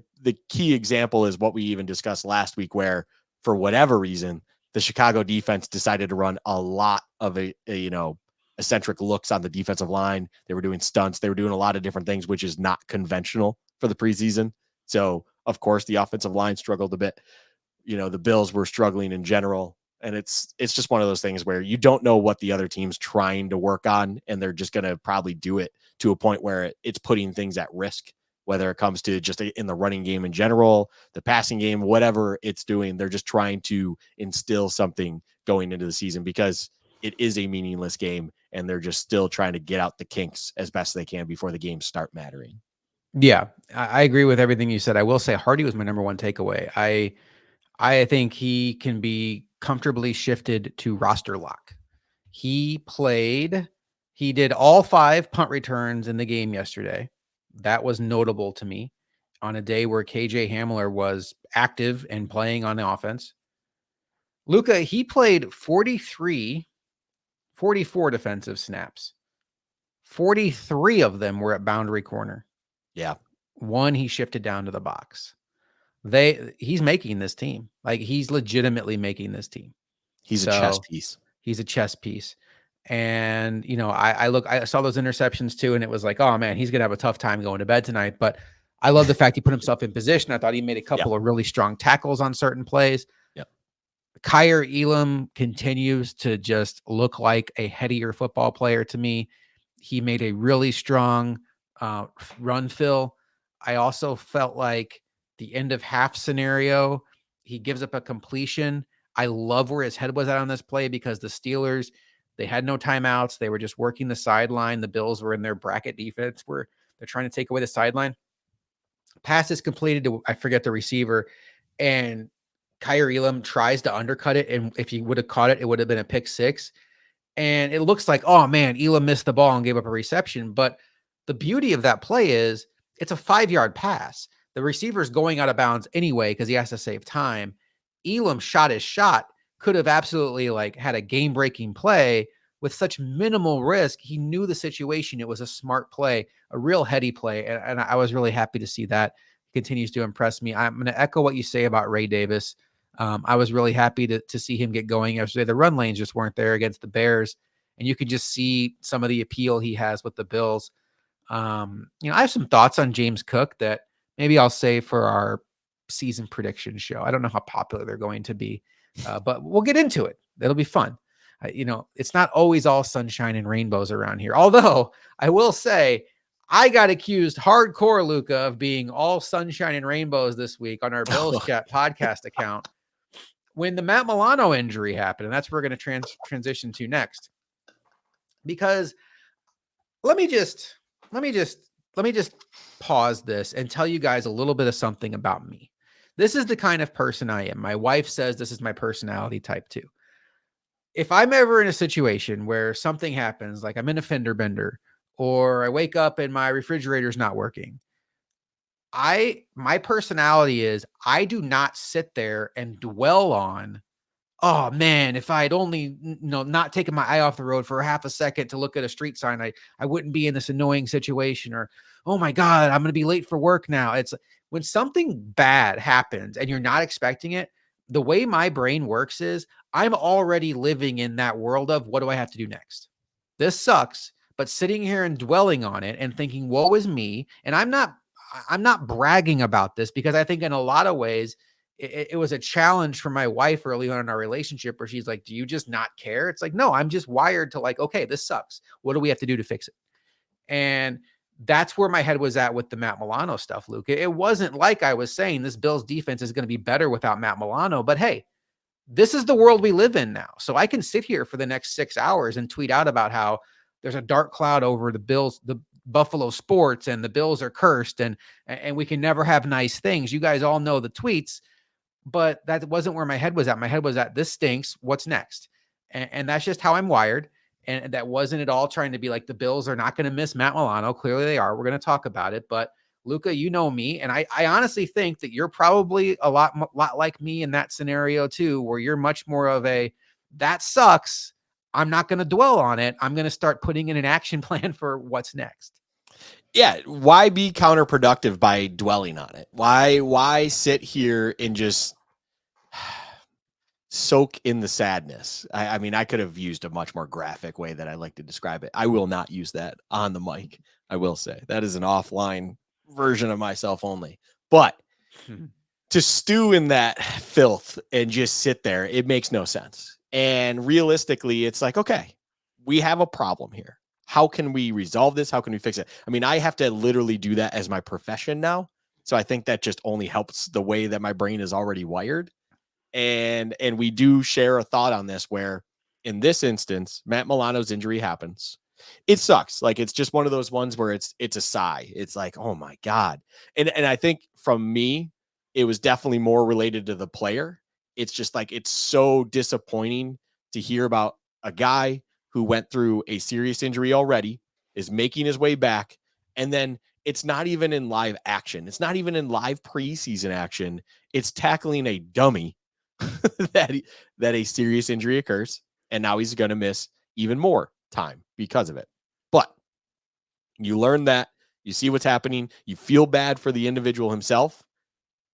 key example is what we even discussed last week, where for whatever reason, the Chicago defense decided to run a lot of eccentric looks on the defensive line. They were doing stunts. They were doing a lot of different things, which is not conventional for the preseason. So of course the offensive line struggled a bit. The Bills were struggling in general. And it's just one of those things where you don't know what the other team's trying to work on, and they're just going to probably do it to a point where it's putting things at risk. whether it comes to just in the running game in general, the passing game, whatever it's doing. They're just trying to instill something going into the season because it is a meaningless game and they're just still trying to get out the kinks as best they can before the games start mattering. Yeah, I agree with everything you said. I will say Hardy was my number one takeaway. I think he can be comfortably shifted to roster lock. He did all 5 punt returns in the game yesterday. That was notable to me on a day where KJ Hamler was active and playing on the offense. Luka, he played 44 defensive snaps. 43 of them were at boundary corner. Yeah. 1 he shifted down to the box. He's making this team. Like, he's legitimately making this team. He's a chess piece. He's a chess piece. And, I saw those interceptions too, and it was like, oh man, he's going to have a tough time going to bed tonight. But I love the fact he put himself in position. I thought he made a couple of really strong tackles on certain plays. Yep. Kyer Elam continues to just look like a headier football player to me. He made a really strong run fill. I also felt like the end of half scenario, he gives up a completion. I love where his head was at on this play because the Steelers, they had no timeouts. They were just working the sideline. The Bills were in their bracket defense where they're trying to take away the sideline. Pass is completed to, I forget the receiver, and Kyer Elam tries to undercut it. And if he would have caught it, it would have been a pick 6. And it looks like, oh man, Elam missed the ball and gave up a reception. But the beauty of that play is it's a 5-yard pass. The receiver's going out of bounds anyway because he has to save time. Elam shot his shot, could have absolutely had a game-breaking play with such minimal risk. He knew the situation. It was a smart play, a real heady play, and I was really happy to see that. He continues to impress me. I'm going to echo what you say about Ray Davis. I was really happy to see him get going yesterday. The run lanes just weren't there against the Bears, and you could just see some of the appeal he has with the Bills. I have some thoughts on James Cook that maybe I'll say for our season prediction show. I don't know how popular they're going to be, but we'll get into it. It'll be fun. It's not always all sunshine and rainbows around here. Although I will say I got accused hardcore, Luka, of being all sunshine and rainbows this week on our Bills Chat podcast account when the Matt Milano injury happened. And that's where we're going to transition to next. Because let me just pause this and tell you guys a little bit of something about me. This is the kind of person I am. My wife says this is my personality type too. If I'm ever in a situation where something happens, like I'm in a fender bender, or I wake up and my refrigerator's not working, my personality is I do not sit there and dwell on, oh man, if I had only not taken my eye off the road for half a second to look at a street sign, I wouldn't be in this annoying situation. Or, oh my God, I'm going to be late for work now. It's when something bad happens and you're not expecting it, the way my brain works is I'm already living in that world of what do I have to do next? This sucks, but sitting here and dwelling on it and thinking, woe is me. And I'm not bragging about this because I think in a lot of ways, it was a challenge for my wife early on in our relationship where she's like, do you just not care? It's like, no, I'm just wired to okay, this sucks. What do we have to do to fix it? And that's where my head was at with the Matt Milano stuff, Luke. It wasn't like I was saying this Bills defense is going to be better without Matt Milano, but hey, this is the world we live in now. So I can sit here for the next 6 hours and tweet out about how there's a dark cloud over the Bills, the Buffalo sports, and the Bills are cursed and we can never have nice things. You guys all know the tweets. But that wasn't where my head was at. My head was at, this stinks. What's next? And that's just how I'm wired. And that wasn't at all trying to be like the Bills are not going to miss Matt Milano. Clearly they are. We're going to talk about it. But Luka, you know me. And I honestly think that you're probably a lot like me in that scenario too, where you're much more of a, that sucks. I'm not going to dwell on it. I'm going to start putting in an action plan for what's next. Yeah, why be counterproductive by dwelling on it? Why sit here and just soak in the sadness? I mean, I could have used a much more graphic way that I like to describe it. I will not use that on the mic. I will say that is an offline version of myself only. But to stew in that filth and just sit there, it makes no sense. And realistically, it's like, okay, we have a problem here. how can we resolve this? How can we fix it? I mean, I have to literally do that as my profession now. So I think that just only helps the way that my brain is already wired. And we do share a thought on this where in this instance, Matt Milano's injury happens. It sucks. Like it's just one of those ones where it's a sigh. It's like, oh my God. And I think from me, it was definitely more related to the player. It's just like it's so disappointing to hear about a guy who went through a serious injury already, is making his way back, and then it's not even in live action. It's not even in live preseason action. It's tackling a dummy that a serious injury occurs, and now he's going to miss even more time because of it. But you learn that, you see what's happening, you feel bad for the individual himself,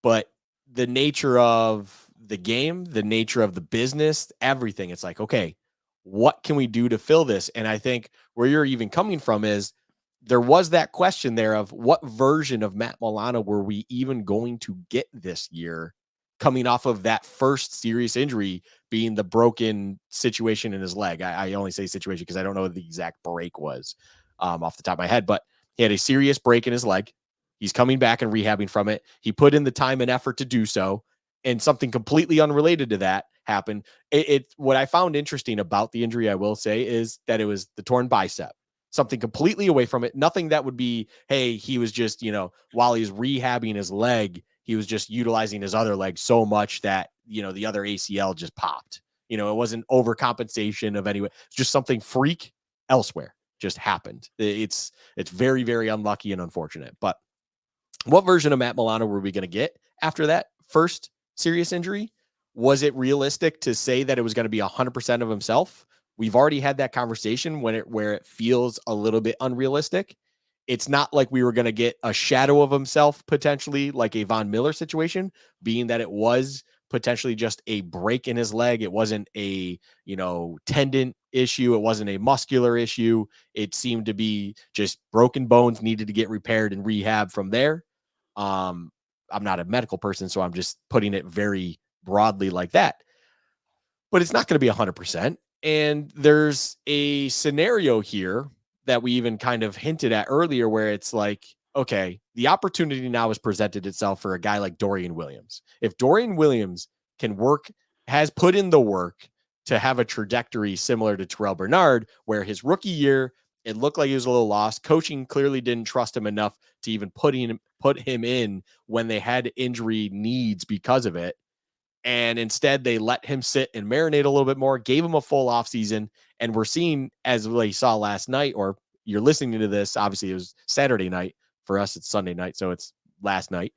but the nature of the game, the nature of the business, everything, it's like, okay, what can we do to fill this? And I think where you're even coming from is there was that question there of what version of Matt Milano were we even going to get this year, coming off of that first serious injury being the broken situation in his leg. I only say situation because I don't know what the exact break was off the top of my head, but he had a serious break in his leg. He's coming back and rehabbing from it. He put in the time and effort to do so, and something completely unrelated to that happened. What I found interesting about the injury, I will say, is that it was the torn bicep. Something completely away from it. Nothing that would be, hey, he was just, while he's rehabbing his leg, he was just utilizing his other leg so much that, the other ACL just popped. It wasn't overcompensation of any way. It's just something freak elsewhere just happened. It's very, very unlucky and unfortunate. But what version of Matt Milano were we going to get after that first serious injury? Was it realistic to say that it was going to be 100% of himself? We've already had that conversation where it feels a little bit unrealistic. It's not like we were going to get a shadow of himself, potentially like a Von Miller situation, being that it was potentially just a break in his leg. It wasn't a, tendon issue. It wasn't a muscular issue. It seemed to be just broken bones needed to get repaired and rehab from there. I'm not a medical person, so I'm just putting it very broadly like that. But it's not going to be 100%. And there's a scenario here that we even kind of hinted at earlier where it's like, okay, the opportunity now has presented itself for a guy like Dorian Williams. If Dorian Williams has put in the work to have a trajectory similar to Terrell Bernard, where his rookie year, it looked like he was a little lost. Coaching clearly didn't trust him enough to even put him in when they had injury needs because of it. And instead, they let him sit and marinate a little bit more, gave him a full offseason. And we're seeing, as we saw last night, or you're listening to this, obviously it was Saturday night. For us, it's Sunday night, so it's last night.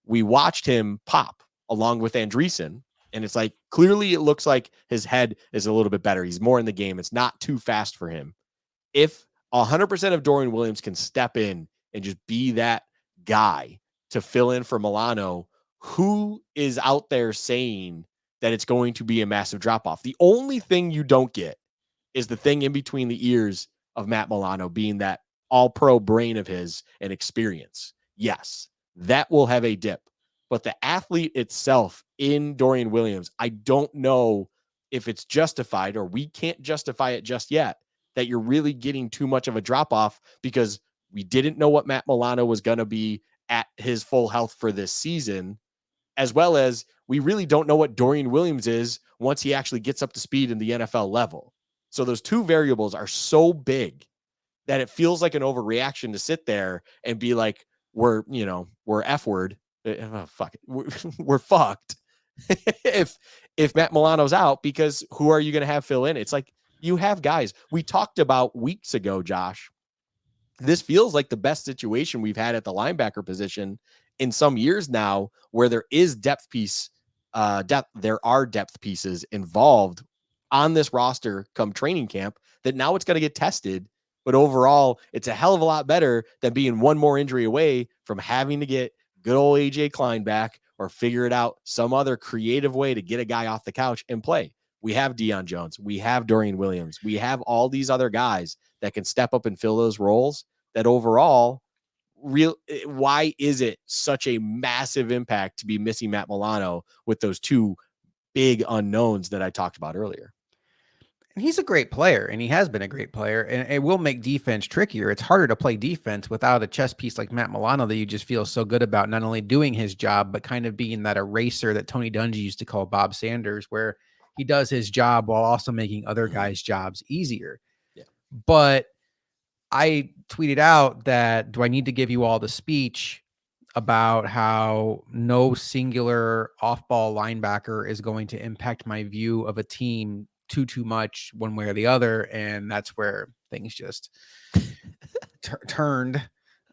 We watched him pop along with Andreessen. And it's like, clearly it looks like his head is a little bit better. He's more in the game. It's not too fast for him. If 100% of Dorian Williams can step in and just be that guy to fill in for Milano, who is out there saying that it's going to be a massive drop off? The only thing you don't get is the thing in between the ears of Matt Milano being that all pro brain of his and experience. Yes, that will have a dip, but the athlete itself in Dorian Williams, I don't know if it's justified, or we can't justify it just yet, that you're really getting too much of a drop off, because we didn't know what Matt Milano was going to be at his full health for this season, as well as we really don't know what Dorian Williams is once he actually gets up to speed in the NFL level. So those two variables are so big that it feels like an overreaction to sit there and be like, we're F word. Fuck it. We're fucked if Matt Milano's out, because who are you going to have fill in? It's like, you have guys we talked about weeks ago, Josh. This feels like the best situation we've had at the linebacker position in some years now, where there is depth. There are depth pieces involved on this roster come training camp, that now it's going to get tested. But overall, it's a hell of a lot better than being one more injury away from having to get good old AJ Klein back, or figure it out some other creative way to get a guy off the couch and play. We have Deion Jones. We have Dorian Williams. We have all these other guys that can step up and fill those roles. That overall, why is it such a massive impact to be missing Matt Milano with those two big unknowns that I talked about earlier? And he's a great player, and he has been a great player, and it will make defense trickier. It's harder to play defense without a chess piece like Matt Milano that you just feel so good about not only doing his job, but kind of being that eraser that Tony Dungy used to call Bob Sanders, where he does his job while also making other guys' jobs easier. Yeah. But I tweeted out that, do I need to give you all the speech about how no singular off-ball linebacker is going to impact my view of a team too much one way or the other? And that's where things just turned.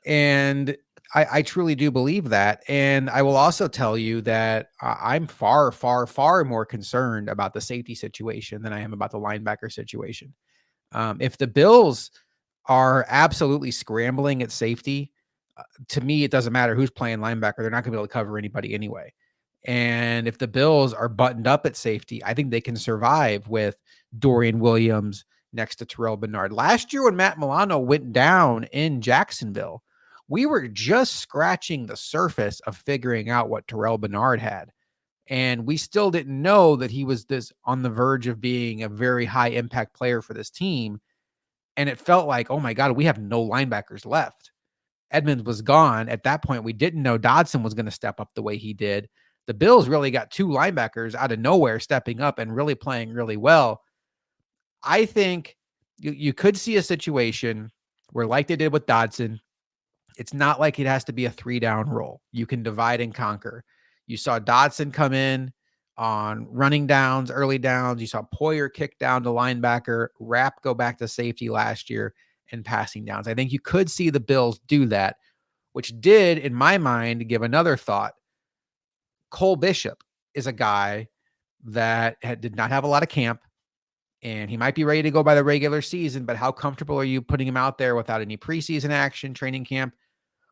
And I truly do believe that. And I will also tell you that I'm far more concerned about the safety situation than I am about the linebacker situation. If the Bills are absolutely scrambling at safety, to me, it doesn't matter who's playing linebacker. They're not going to be able to cover anybody anyway. And if the Bills are buttoned up at safety, I think they can survive with Dorian Williams next to Terrell Bernard. Last year when Matt Milano went down in Jacksonville, we were just scratching the surface of figuring out what Terrell Bernard had. And we still didn't know that he was this on the verge of being a very high impact player for this team. And it felt like, oh my God, we have no linebackers left. Edmonds was gone. At that point, we didn't know Dodson was going to step up the way he did. The Bills really got two linebackers out of nowhere stepping up and really playing really well. I think you could see a situation where, like they did with Dodson, it's not like it has to be a 3-down roll. You can divide and conquer. You saw Dodson come in on running downs, early downs. You saw Poyer kick down to linebacker, Rapp go back to safety last year, and passing downs. I think you could see the Bills do that, which did, in my mind, give another thought. Cole Bishop is a guy that did not have a lot of camp, and he might be ready to go by the regular season, but how comfortable are you putting him out there without any preseason action, training camp?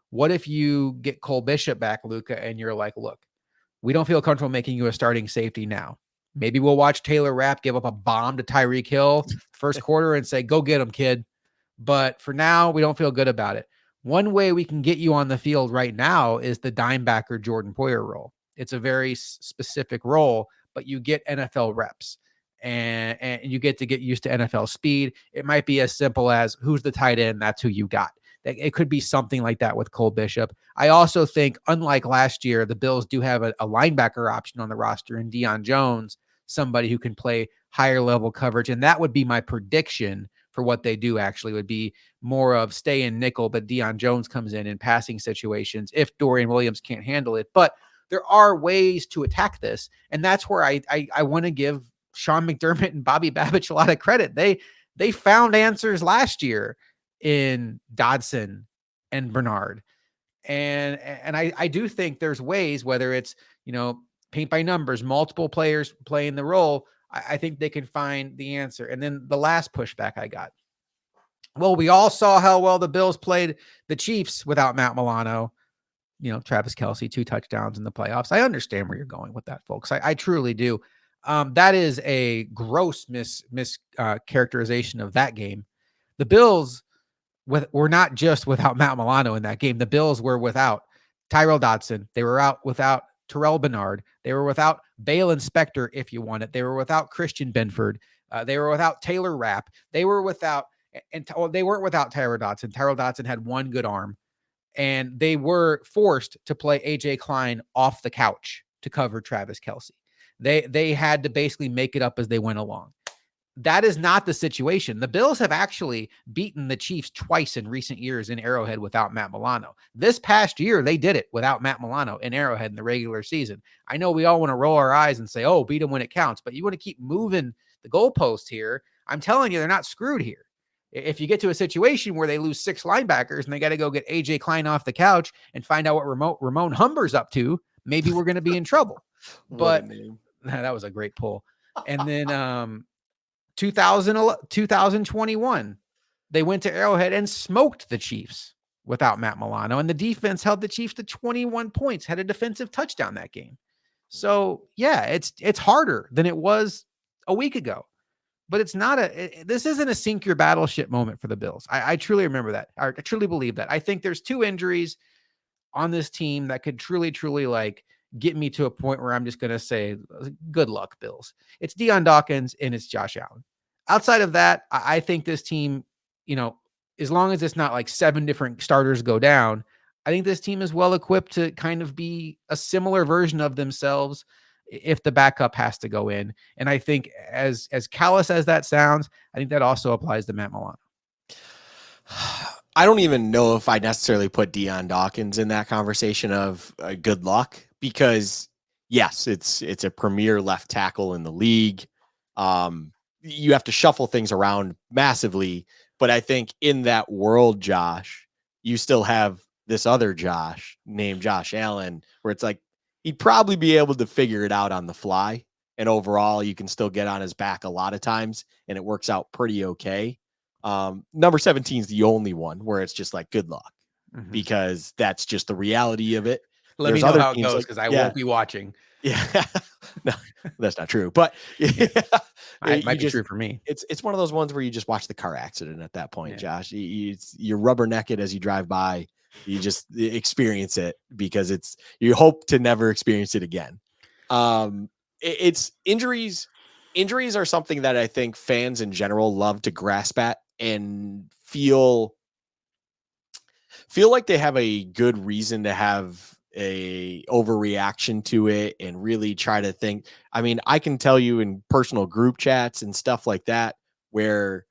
What if you get Cole Bishop back, Luka, and you're like, look, we don't feel comfortable making you a starting safety now. Maybe we'll watch Taylor Rapp give up a bomb to Tyreek Hill first quarter and say, go get him, kid. But for now, we don't feel good about it. One way we can get you on the field right now is the dime backer Jordan Poyer role. It's a very specific role, but you get NFL reps and you get to get used to NFL speed. It might be as simple as who's the tight end, that's who you got. It could be something like that with Cole Bishop. I also think, unlike last year, the Bills do have a linebacker option on the roster in Deion Jones, somebody who can play higher level coverage. And that would be my prediction for what they do actually would be more of stay in nickel, but Deion Jones comes in passing situations if Dorian Williams can't handle it. But there are ways to attack this. And that's where I want to give Sean McDermott and Bobby Babich a lot of credit. They found answers last year in Dodson and Bernard. And I do think there's ways, whether it's, paint by numbers, multiple players playing the role, I think they can find the answer. And then the last pushback I got. Well, we all saw how well the Bills played the Chiefs without Matt Milano. Travis Kelce, 2 touchdowns in the playoffs. I understand where you're going with that, folks. I truly do. That is a gross characterization of that game. The Bills were not just without Matt Milano in that game. The Bills were without Tyrell Dodson. They were out without Terrell Bernard. They were without Bale Inspector, if you want it. They were without Christian Benford. They were without Taylor Rapp. They were without, they weren't without Tyrell Dodson. Tyrell Dodson had one good arm, and they were forced to play AJ Klein off the couch to cover Travis Kelce. They had to basically make it up as they went along. That is not the situation. The Bills have actually beaten the Chiefs twice in recent years in Arrowhead without Matt Milano. This past year, they did it without Matt Milano in Arrowhead in the regular season. I know we all want to roll our eyes and say, oh, beat them when it counts, but you want to keep moving the goalpost here. I'm telling you, they're not screwed here. If you get to a situation where they lose 6 linebackers and they got to go get AJ Klein off the couch and find out what Ramon Humber's up to, maybe we're going to be in trouble. But that was a great pull. And then 2021, they went to Arrowhead and smoked the Chiefs without Matt Milano, and the defense held the Chiefs to 21 points, had a defensive touchdown that game. So yeah, it's harder than it was a week ago, but it's not this isn't a sink your battleship moment for the Bills. I truly remember that. I truly believe that. I think there's 2 injuries on this team that could truly like get me to a point where I'm just going to say, good luck, Bills. It's Deion Dawkins and it's Josh Allen. outside of that, I think this team, as long as it's not like 7 different starters go down, I think this team is well equipped to kind of be a similar version of themselves if the backup has to go in. And I think as callous as that sounds, I think that also applies to Matt Milano. I don't even know if I necessarily put Deion Dawkins in that conversation of good luck, because yes, it's a premier left tackle in the league. You have to shuffle things around massively, but I think in that world, Josh, you still have this other Josh named Josh Allen, where it's like he'd probably be able to figure it out on the fly. And overall, you can still get on his back a lot of times, and it works out pretty okay. Number 17 is the only one where it's just like good luck, because that's just the reality of it. Let me know how it goes, because I won't be watching. Yeah. No, that's not true. But it might be true for me. It's one of those ones where you just watch the car accident at that point, Josh. You're rubbernecked as you drive by. You just experience it because you hope to never experience it again. It's injuries. Injuries are something that I think fans in general love to grasp at and feel like they have a good reason to have a overreaction to it and really try to think. I mean, I can tell you in personal group chats and stuff like that, where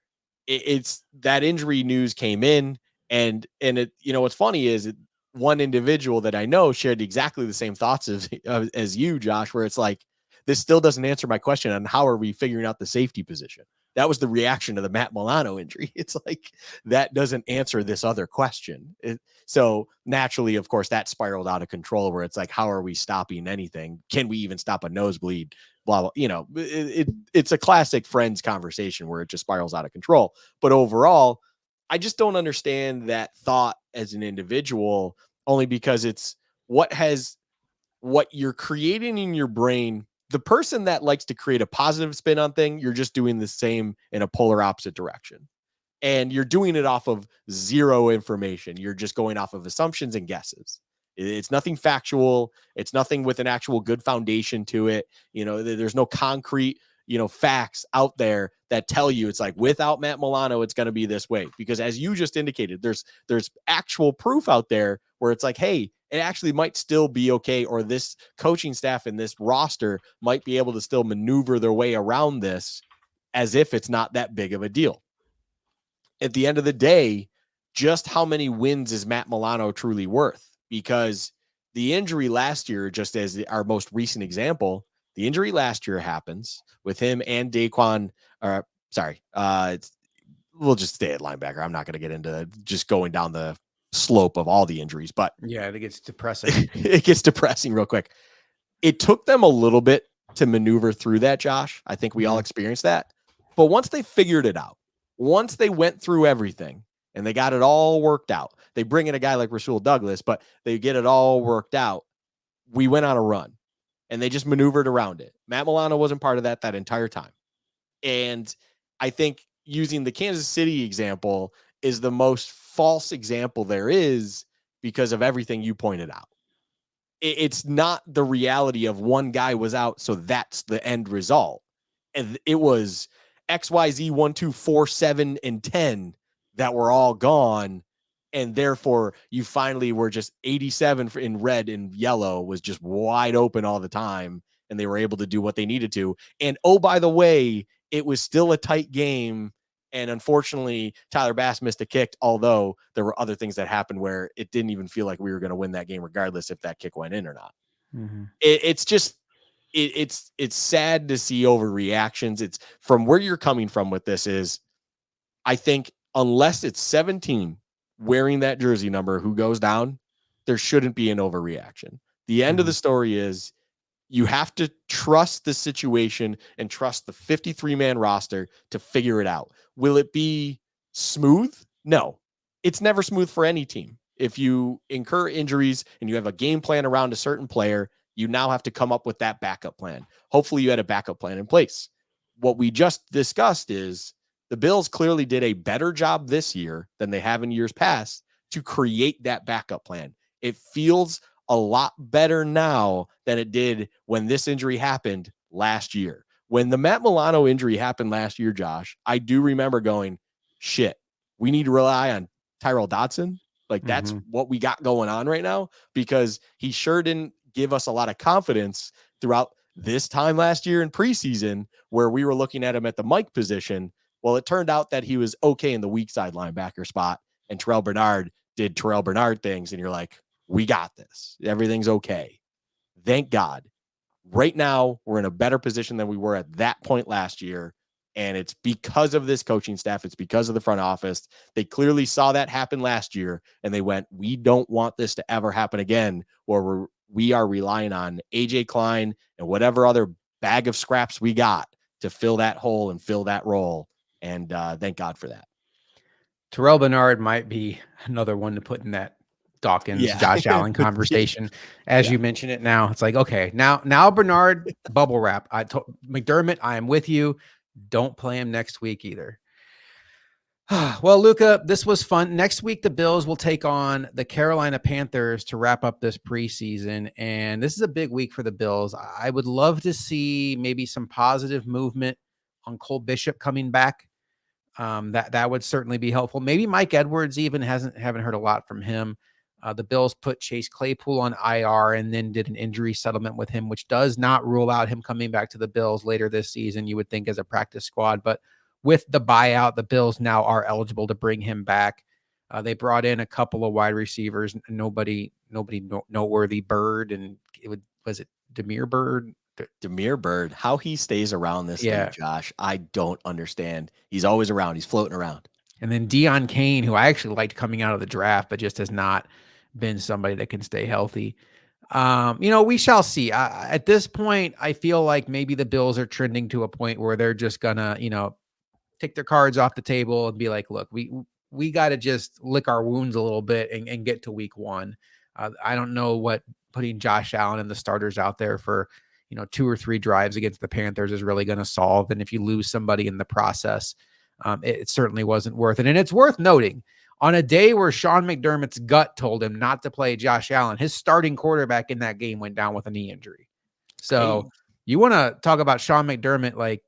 it's that injury news came in, and it, what's funny is one individual that I know shared exactly the same thoughts as you, Josh, where it's like, this still doesn't answer my question on how are we figuring out the safety position. That was the reaction to the Matt Milano injury. It's like, that doesn't answer this other question. So naturally, of course, that spiraled out of control, where it's like, how are we stopping anything? Can we even stop a nosebleed? Blah, blah. It's a classic Friends conversation where it just spirals out of control. But overall, I just don't understand that thought as an individual, only because it's what you're creating in your brain. The person that likes to create a positive spin on thing, you're just doing the same in a polar opposite direction. And you're doing it off of zero information. You're just going off of assumptions and guesses. It's nothing factual. It's nothing with an actual good foundation to it. There's no concrete, facts out there that tell you it's like, without Matt Milano, it's going to be this way. Because as you just indicated, there's actual proof out there where it's like, hey, it actually might still be okay, or this coaching staff and this roster might be able to still maneuver their way around this as if it's not that big of a deal. At the end of the day, just how many wins is Matt Milano truly worth? Because the injury last year, just as our most recent example, the injury last year happens with him and Daquan. We'll just stay at linebacker. I'm not going to get into just going down the slope of all the injuries, but yeah, I think it's depressing. It gets depressing real quick. It took them a little bit to maneuver through that, Josh. I think we all experienced that. But once they figured it out, once they went through everything and they got it all worked out, they bring in a guy like Rasul Douglas, but they get it all worked out. We went on a run and they just maneuvered around it. Matt Milano wasn't part of that entire time. And I think using the Kansas City example is the most false example there is, because of everything you pointed out. It's not the reality of one guy was out, so that's the end result. And it was XYZ 1, 2, 4, 7, and 10 that were all gone. And therefore, you finally were just 87 in red and yellow was just wide open all the time. And they were able to do what they needed to. And oh, by the way, it was still a tight game. And unfortunately, Tyler Bass missed a kick, although there were other things that happened where it didn't even feel like we were going to win that game, regardless if that kick went in or not. It's just, it's sad to see overreactions. It's from where you're coming from with this is, I think unless it's 17 wearing that jersey number who goes down, there shouldn't be an overreaction. The end of the story is, you have to trust the situation and trust the 53-man roster to figure it out. Will it be smooth? No. It's never smooth for any team. If you incur injuries and you have a game plan around a certain player, you now have to come up with that backup plan. Hopefully you had a backup plan in place. What we just discussed is the Bills clearly did a better job this year than they have in years past to create that backup plan. It feels a lot better now than it did when this injury happened last year, When the Matt Milano injury happened last year, Josh, I do remember going, shit, we need to rely on Tyrell Dodson. Like, that's what we got going on right now, because he sure didn't give us a lot of confidence throughout this time last year in preseason, where we were looking at him at the Mike position. Well, it turned out that he was okay in the weak side linebacker spot, and Terrell Bernard did Terrell Bernard things, and you're like, we got this. Everything's okay. Thank God. Right now, we're in a better position than we were at that point last year. And it's because of this coaching staff. It's because of the front office. They clearly saw that happen last year, and they went, we don't want this to ever happen again, where we are relying on AJ Klein and whatever other bag of scraps we got to fill that hole and fill that role. And thank God for that. Terrell Bernard might be another one to put in that Dawkins, Josh Allen conversation. As you mention it now, it's like, okay, now Bernard bubble wrap. McDermott, I am with you. Don't play him next week either. Well, Luka, this was fun. Next week, the Bills will take on the Carolina Panthers to wrap up this preseason. And this is a big week for the Bills. I would love to see maybe some positive movement on Cole Bishop coming back. That would certainly be helpful. Maybe Mike Edwards even haven't heard a lot from him. The Bills put Chase Claypool on IR and then did an injury settlement with him, which does not rule out him coming back to the Bills later this season, you would think, as a practice squad. But with the buyout, the Bills now are eligible to bring him back. They brought in a couple of wide receivers, nobody noteworthy. Bird, and was it Demir Bird? Demir Bird, how he stays around this league, Josh, I don't understand. He's always around. He's floating around. And then Deion Kane, who I actually liked coming out of the draft, but just has not been somebody that can stay healthy. We shall see. At this point, I feel like maybe the Bills are trending to a point where they're just gonna, take their cards off the table and be like, look, we got to just lick our wounds a little bit and get to week one. I don't know what putting Josh Allen and the starters out there for, 2 or 3 drives against the Panthers is really going to solve. And if you lose somebody in the process, it certainly wasn't worth it. And it's worth noting, on a day where Sean McDermott's gut told him not to play Josh Allen, his starting quarterback in that game went down with a knee injury. So you want to talk about Sean McDermott, like,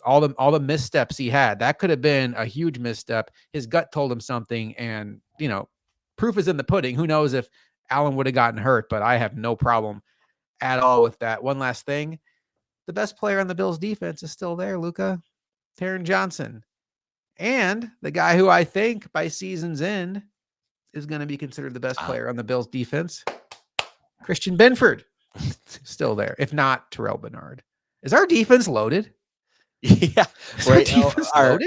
all the missteps he had. That could have been a huge misstep. His gut told him something, and, proof is in the pudding. Who knows if Allen would have gotten hurt, but I have no problem at all with that. One last thing. The best player on the Bills defense is still there, Luka. Taron Johnson. And the guy who I think by season's end is going to be considered the best player on the Bills defense, Christian Benford, still there. If not, Terrell Bernard. Is our defense loaded? Yeah, right.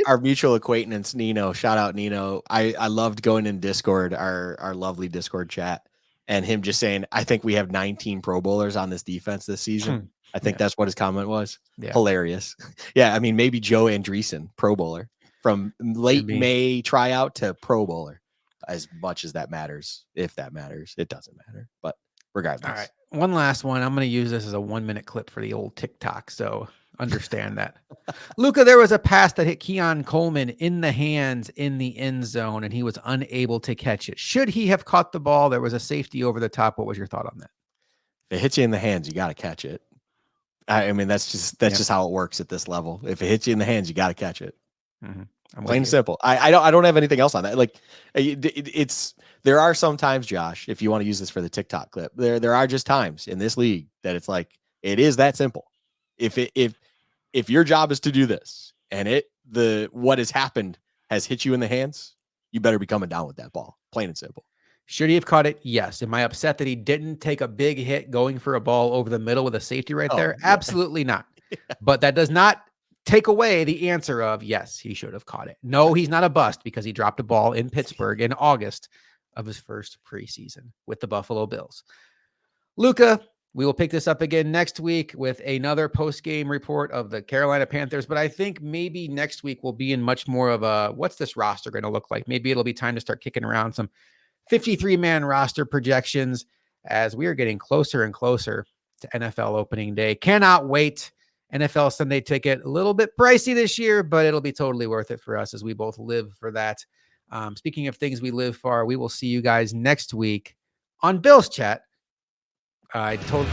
Our mutual acquaintance, Nino, shout out Nino. I loved going in Discord, our lovely Discord chat, and him just saying, I think we have 19 Pro Bowlers on this defense this season. I think that's what his comment was. Yeah. Hilarious. Yeah, I mean, maybe Joe Andreessen, Pro Bowler, from late May tryout to Pro Bowler, as much as that matters. If that matters, it doesn't matter. But regardless. All right, one last one. I'm going to use this as a 1-minute clip for the old TikTok, so understand that. Luka, there was a pass that hit Keon Coleman in the hands in the end zone, and he was unable to catch it. Should he have caught the ball? There was a safety over the top. What was your thought on that? If it hits you in the hands, you got to catch it. I mean, that's just how it works at this level. If it hits you in the hands, you got to catch it. Plain and simple. I don't have anything else on that. Like, there are some times, Josh, if you want to use this for the TikTok clip, there are just times in this league that it's like, it is that simple. If your job is to do this and what has happened has hit you in the hands, you better be coming down with that ball. Plain and simple. Should he have caught it? Yes. Am I upset that he didn't take a big hit going for a ball over the middle with a safety right there? Yeah. Absolutely not. Yeah. But that does not take away the answer of, yes, he should have caught it. No, he's not a bust because he dropped a ball in Pittsburgh in August of his first preseason with the Buffalo Bills. Luka, we will pick this up again next week with another post-game report of the Carolina Panthers. But I think maybe next week we'll be in much more of a, what's this roster going to look like? Maybe it'll be time to start kicking around some 53-man roster projections as we are getting closer and closer to NFL opening day. Cannot wait. NFL Sunday ticket, a little bit pricey this year, but it'll be totally worth it for us as we both live for that. Speaking of things we live for, we will see you guys next week on Bills Chat. I told